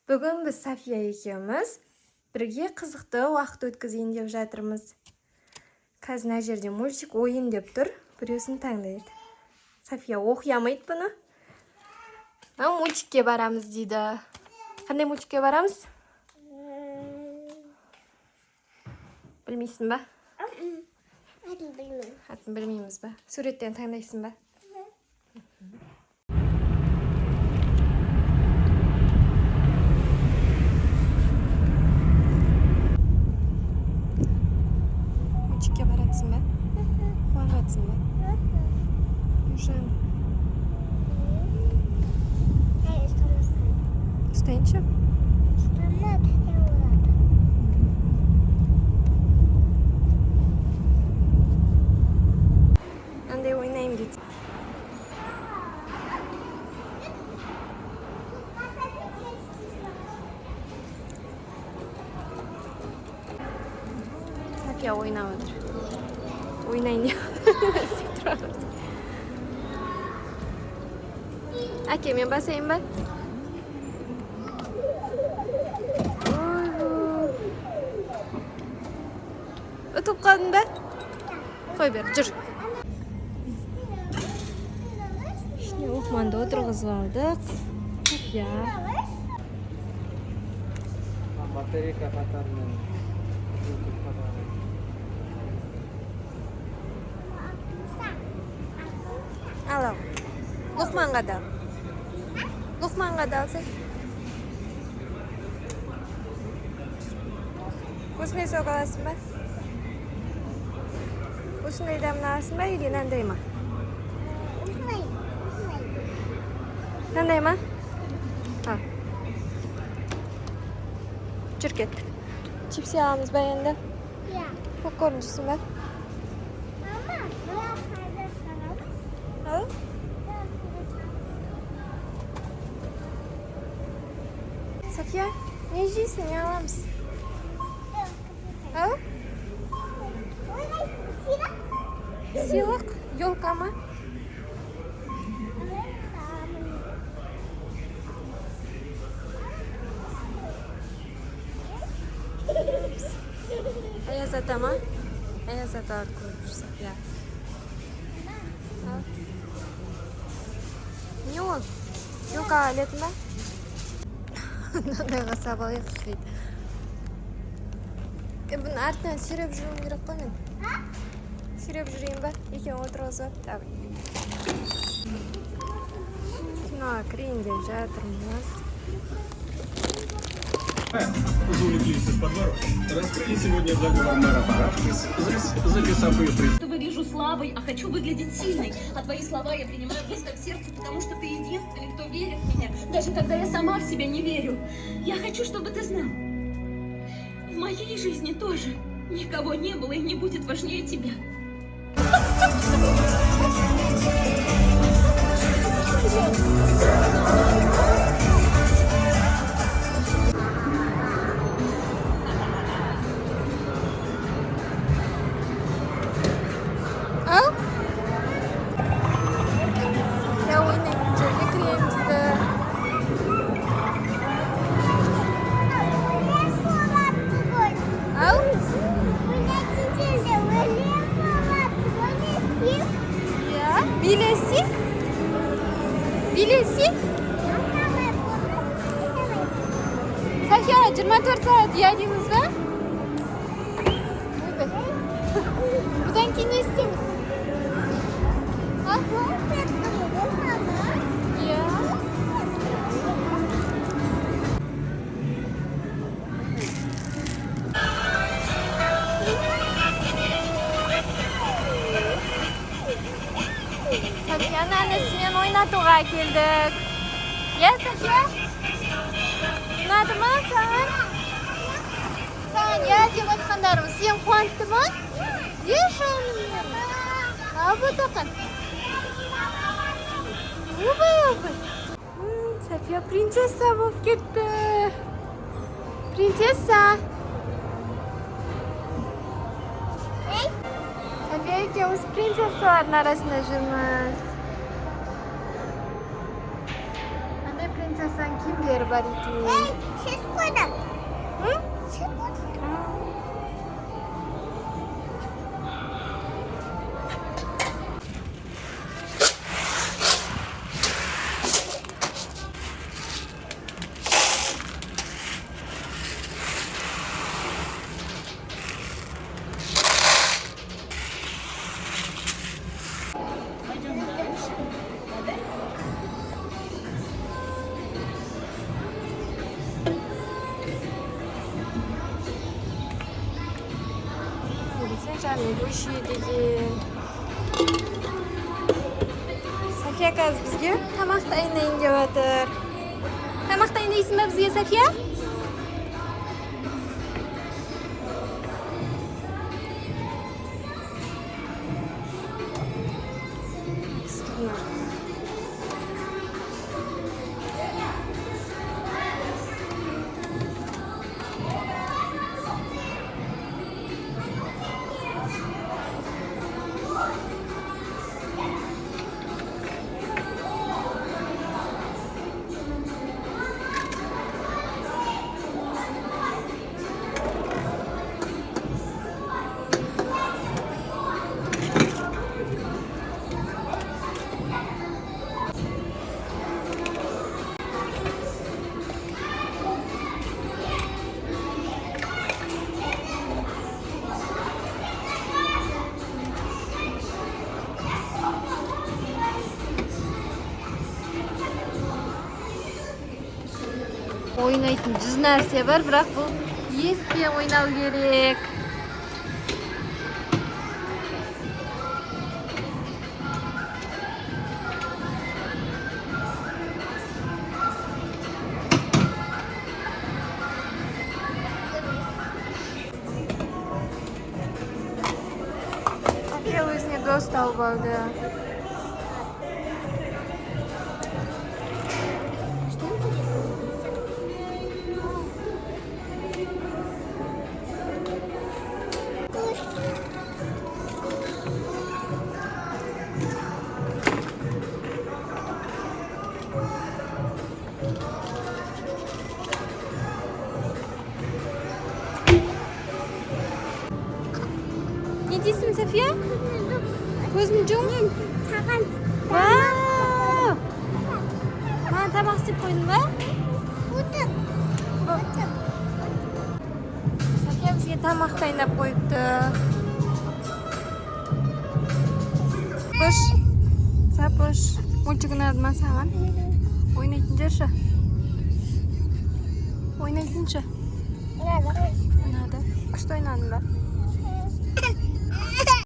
Бүгін біз София екеуміз бірге қызықты уақыт өткізейін деп жатырмыз. Қазір мына жерде мультик ойын деп тұр. Біреусін таңдайды. София оқи алмайды бұны. Мультикке барамыз дейді. Қандай мультикке барамыз? Білмейсің ба? Атын білмейміз ба? Суреттен таңдайсың ба? Мультикке баратсың ба? Қуанатсың ба? Ужан. Ұстайыншы? Андай ойнайым дейді. София ойнап отыр. Ойнайын деп. Әке, мен басайын ба? Ұтып қалдың ба? Қой бер, жүр. Ішіне оқманды отырғызып алдық. София. Батарейка қатарымен. Alo. Luqmanға да. Luqmanға да алсай. Осындай соқ аласың ба? Осындай дамын аласың ба, или нандай ма? Нандай ма? Ал. Жүр кет. Чипси аламыз ба енді? Попкорн жейсің ба? Ал? София, не жейсің, не аламыз? Ал? Сыйлық? Елка ма? Аяз ата ма? Аяз ата көріп жүр, София. Ал? Не ол? Елкаға ілетін ба? Мынандайға сабақ еқішлейді. Бұның артынан сүйреп жүруім керек қой мен. Сүйреп жүрейін ба? Екеуің отырғызып. Давай. Киноға кірейін деп жатырмыз. Увлеклись из подворов. Раскрыли сегодня заговор мэра Парашкис за лесовые Что выгляжу слабой, а хочу выглядеть сильной. А твои слова я принимаю близко к сердцу, потому что ты единственный, кто верит в меня, даже когда я сама в себя не верю. Я хочу, чтобы ты знал. В моей жизни тоже никого не было и не будет важнее тебя. Ал? Я ойнаймын, жерге кірейін дейді. Ал? Билесі? Билесі? София, 24 saat ұядыңыз ба? Бұдан кейін не істейміз? Софияны анасымен ойнатуға келдік. София? Ұнады ма саған? Саған деп айтқандарым сен қуантты ма? Шамын. Вот оқан. Обай. София принцесса болып кетті. Принцесса. София екеуміз принцессалардың арасында жүрміз. Қандай принцесса? Sen kim beri bor ekan? Siz qo'ydim. Hı? Siz qo'ydim. Sen canım bu işi deyin. Safiya kız bizga tamoq tayinlang deyotir. Tamoq tayinlaysizmi bizga Safiya? Oynayın cüz narsa var, biroq bu esga o'ynaw kerak. Safiya o'zini do'st topib oldi. Ne diyorsun Safiya? Ko'zmi jum? Tag'in. Vau! Mana tamoq isib qo'ydingmi? O'tib. O'tib. Safiya bizga tamoq tayinlab qo'yibdi. Bosh. Saposh. Mulchigini olmasan. O'ynaytinchi. O'ynaytinchi. Nada. Nada. Qishda o'ynadinglar.